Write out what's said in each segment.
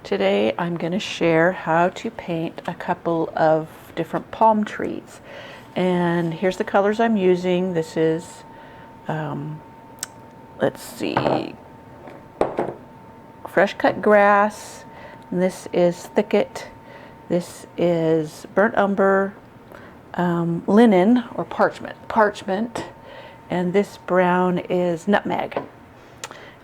Today I'm going to share how to paint a couple of different palm trees. And here's the colors I'm using. This is, let's see, fresh cut grass. And this is thicket. This is burnt umber, linen or parchment. And this brown is nutmeg.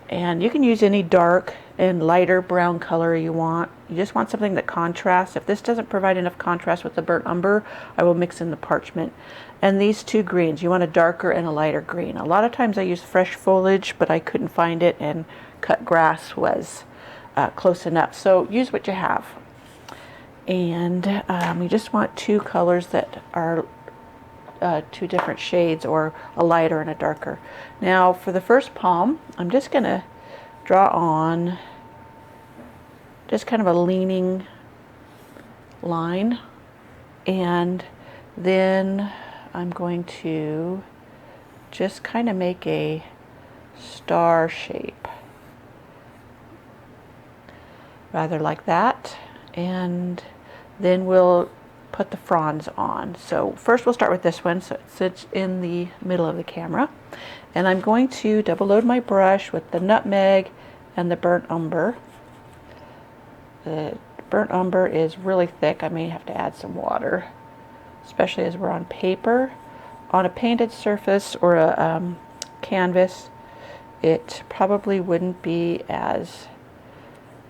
And you can use any dark and lighter brown color you want. You just want something that contrasts. If this doesn't provide enough contrast with the burnt umber, I will mix in the parchment. And these two greens, you want a darker and a lighter green. A lot of times I use fresh foliage, but I couldn't find it, and cut grass was close enough. So use what you have. And you just want two colors that are two different shades, or a lighter and a darker. Now for the first palm, I'm just going to draw on just kind of a leaning line, and then I'm going to just kind of make a star shape, rather like that, and then we'll put the fronds on. So first we'll start with this one, so it sits in the middle of the camera, and I'm going to double load my brush with the nutmeg and the burnt umber. The burnt umber is really thick. I may have to add some water, especially as we're on paper. On a painted surface or a canvas, it probably wouldn't be as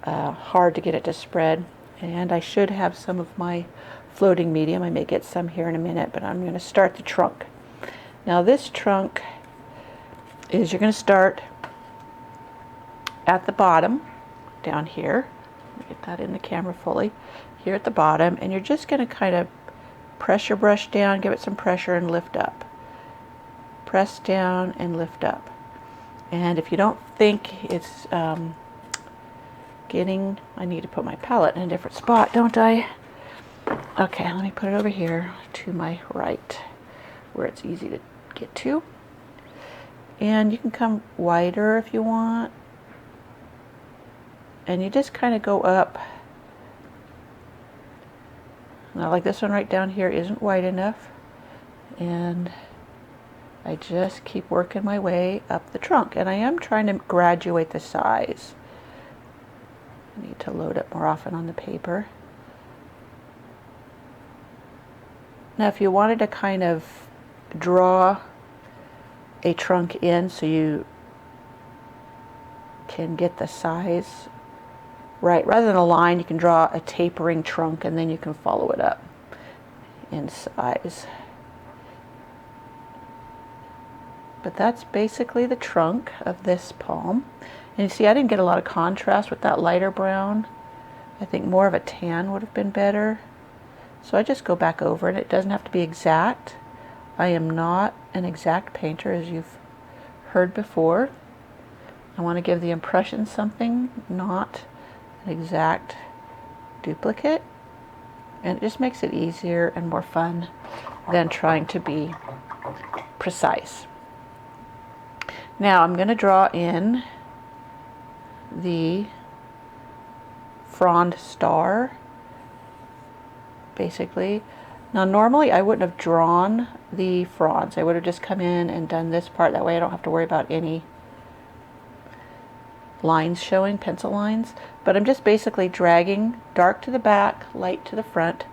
hard to get it to spread. And I should have some of my floating medium. I may get some here in a minute, but I'm going to start the trunk. Now this trunk is, you're going to start at the bottom down here. Let me get that in the camera fully. Here at the bottom, and you're just going to kind of press your brush down, give it some pressure, and lift up. Press down and lift up. And if you don't think it's I need to put my palette in a different spot, don't I? Okay, let me put it over here to my right, where it's easy to get to. And you can come wider if you want. And you just kind of go up. Now, like this one right down here isn't wide enough. And I just keep working my way up the trunk. And I am trying to graduate the size. I need to load up more often on the paper. Now if you wanted to kind of draw a trunk in so you can get the size right, rather than a line, you can draw a tapering trunk and then you can follow it up in size. But that's basically the trunk of this palm. And you see, I didn't get a lot of contrast with that lighter brown. I think more of a tan would have been better. So I just go back over it. It doesn't have to be exact. I am not an exact painter, as you've heard before. I want to give the impression something, not an exact duplicate. And it just makes it easier and more fun than trying to be precise. Now I'm going to draw in the frond star, basically. Now normally I wouldn't have drawn the fronds. I would have just come in and done this part. That way I don't have to worry about any lines showing, pencil lines. But I'm just basically dragging dark to the back, light to the front,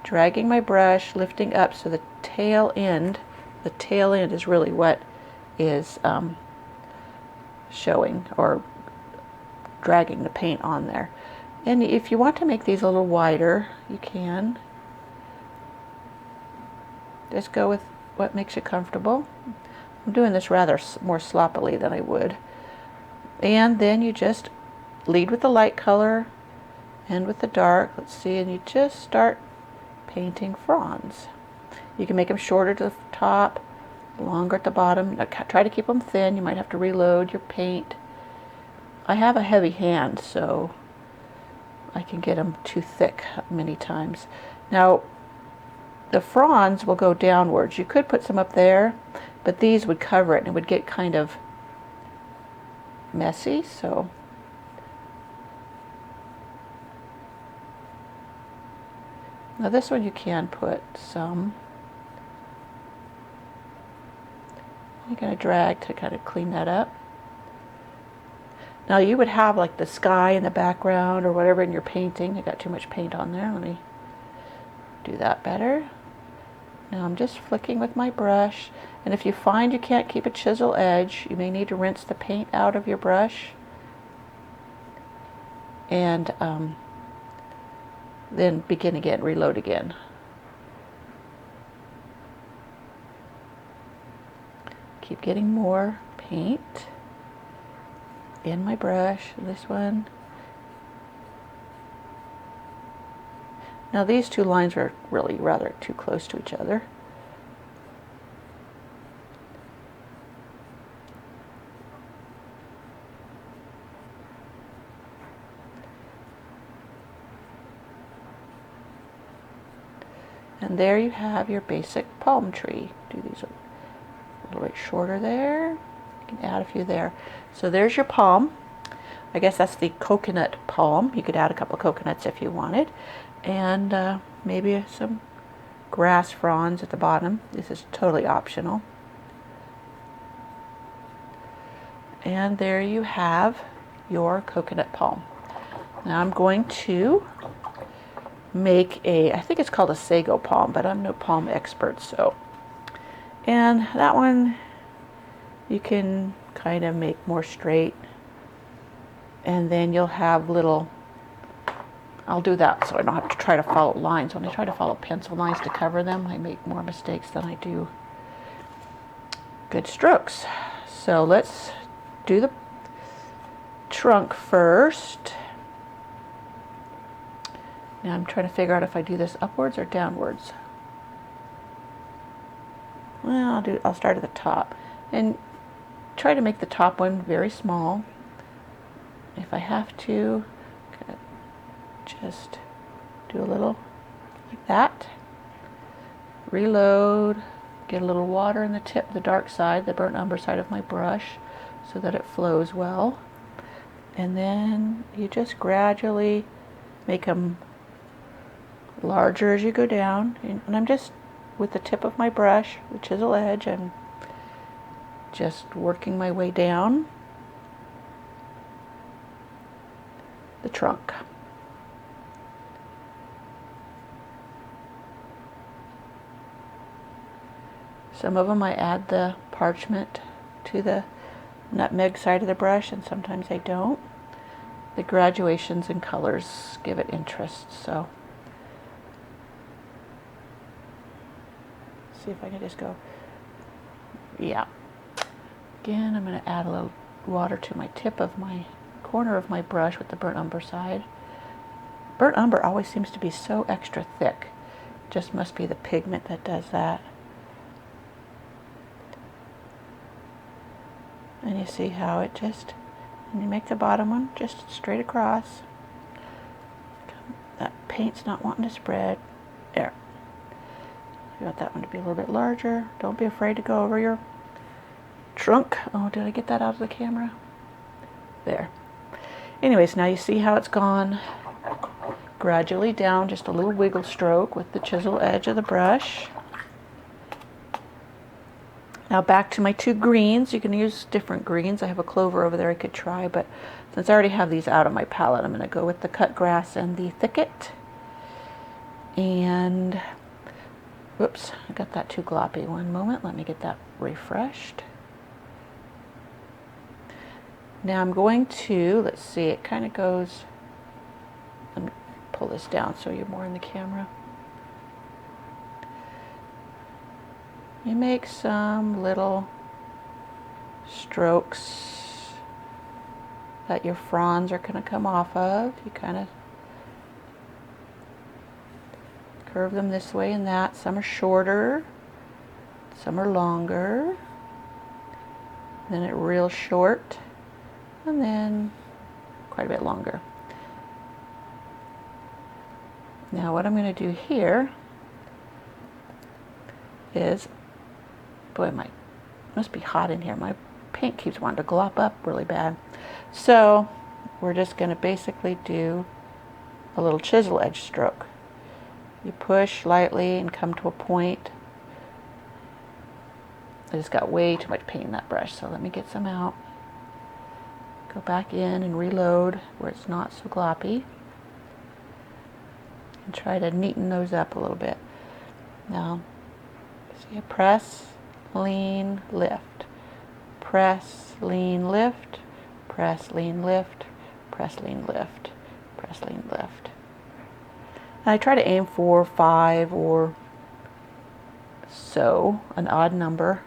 dragging my brush, lifting up so the tail end is really what is showing, or dragging the paint on there. And if you want to make these a little wider, you can. Just go with what makes you comfortable. I'm doing this rather more sloppily than I would. And then you just lead with the light color and with the dark. Let's see, and you just start painting fronds. You can make them shorter to the top, longer at the bottom. Now, try to keep them thin. You might have to reload your paint. I have a heavy hand, so I can get them too thick many times. Now, the fronds will go downwards. You could put some up there, but these would cover it and it would get kind of messy, so Now this one you can put some. You're going to drag to kind of clean that up. Now you would have like the sky in the background or whatever in your painting. I got too much paint on there. Let me do that better. Now I'm just flicking with my brush, and if you find you can't keep a chisel edge, you may need to rinse the paint out of your brush and then begin again, reload again. Keep getting more paint in my brush, this one. Now these two lines are really rather too close to each other. And there you have your basic palm tree. Do these a little bit shorter there. You can add a few there. So there's your palm. I guess that's the coconut palm. You could add a couple of coconuts if you wanted. And maybe some grass fronds at the bottom. This is totally optional. And there you have your coconut palm. Now I'm going to make I think it's called a Sago Palm, but I'm no palm expert, so. And that one you can kind of make more straight, and then you'll have little, I'll do that so I don't have to try to follow lines. When I try to follow pencil lines to cover them, I make more mistakes than I do good strokes. So let's do the trunk first. Now I'm trying to figure out if I do this upwards or downwards. Well, I'll start at the top and try to make the top one very small. If I have to, just do a little like that. Reload, get a little water in the tip, the dark side, the burnt umber side of my brush, so that it flows well. And then you just gradually make them larger as you go down. And I'm just, with the tip of my brush, the chisel edge, I'm just working my way down the trunk. Some of them I add the parchment to the nutmeg side of the brush, and sometimes I don't. The graduations and colors give it interest, so. See if I can just go, yeah. Again, I'm going to add a little water to my tip of my corner of my brush with the burnt umber side. Burnt umber always seems to be so extra thick. Just must be the pigment that does that. And you see how it just, and you make the bottom one just straight across. That paint's not wanting to spread. There. You want that one to be a little bit larger. Don't be afraid to go over your trunk. Oh, did I get that out of the camera? There. Anyways, now you see how it's gone gradually down, just a little wiggle stroke with the chisel edge of the brush. Now back to my two greens. You can use different greens. I have a clover over there I could try, but since I already have these out of my palette, I'm going to go with the cut grass and the thicket. And whoops, I got that too gloppy. One moment, let me get that refreshed. Now I'm going to, let's see, it kind of goes, let me pull this down so you're more in the camera. You make some little strokes that your fronds are going to come off of. You kind of curve them this way and that. Some are shorter, some are longer, then it real short, and then quite a bit longer. Now what I'm going to do here is, boy, must be hot in here. My paint keeps wanting to glop up really bad. So we're just going to basically do a little chisel edge stroke. You push lightly and come to a point. I just got way too much paint in that brush, so let me get some out. Go back in and reload where it's not so gloppy. And try to neaten those up a little bit. Now, see, press, lean, lift. Press, lean, lift. Press, lean, lift. Press, lean, lift. Press, lean, lift. And I try to aim for 5 or so, an odd number.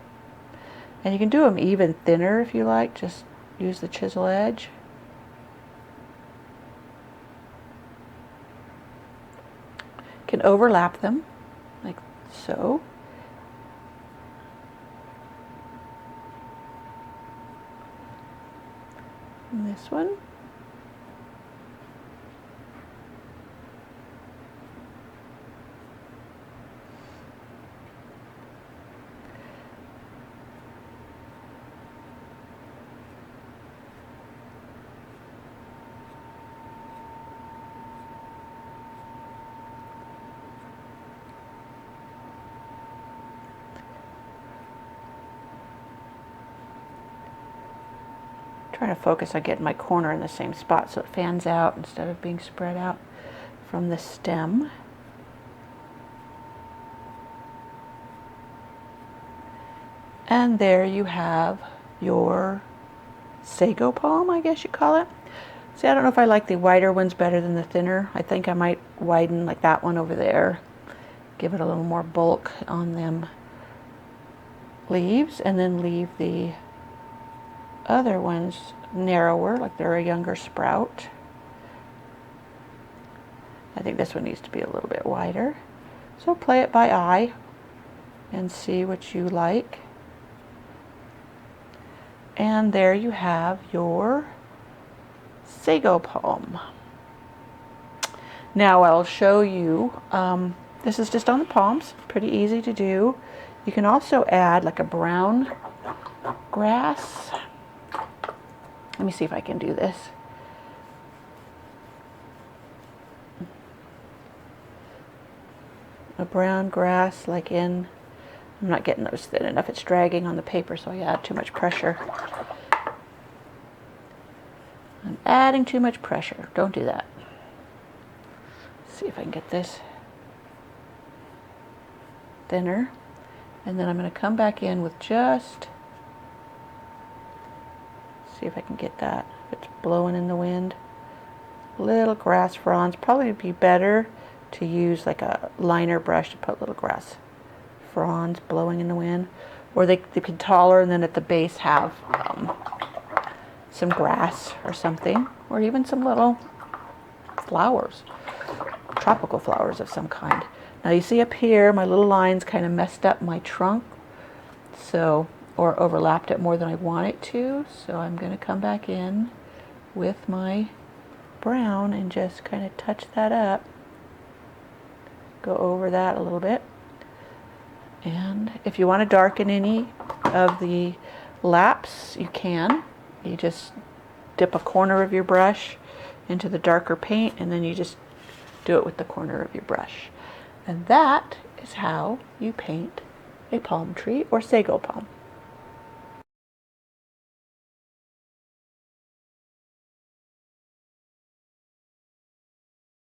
And you can do them even thinner if you like, just use the chisel edge. You can overlap them, like so. And this one. Trying to focus on getting my corner in the same spot so it fans out instead of being spread out from the stem. And there you have your Sago Palm, I guess you call it. See, I don't know if I like the wider ones better than the thinner. I think I might widen like that one over there. Give it a little more bulk on them leaves, and then leave the other ones narrower, like they're a younger sprout. I think this one needs to be a little bit wider. So play it by eye and see what you like. And there you have your Sago Palm. Now I'll show you, this is just on the palms, pretty easy to do. You can also add like a brown grass. Let me see if I can do this. A brown grass like in, I'm not getting those thin enough, it's dragging on the paper, so I add too much pressure. I'm adding too much pressure, don't do that. Let's see if I can get this thinner. And then I'm going to come back in with just, see if I can get that, if it's blowing in the wind. Little grass fronds, probably would be better to use like a liner brush to put little grass fronds blowing in the wind. Or they can taller and then at the base have some grass or something. Or even some little flowers, tropical flowers of some kind. Now you see up here, my little lines kind of messed up my trunk, so, or overlapped it more than I want it to. So I'm going to come back in with my brown and just kind of touch that up. Go over that a little bit. And if you want to darken any of the laps, you can. You just dip a corner of your brush into the darker paint, and then you just do it with the corner of your brush. And that is how you paint a palm tree or sago palm.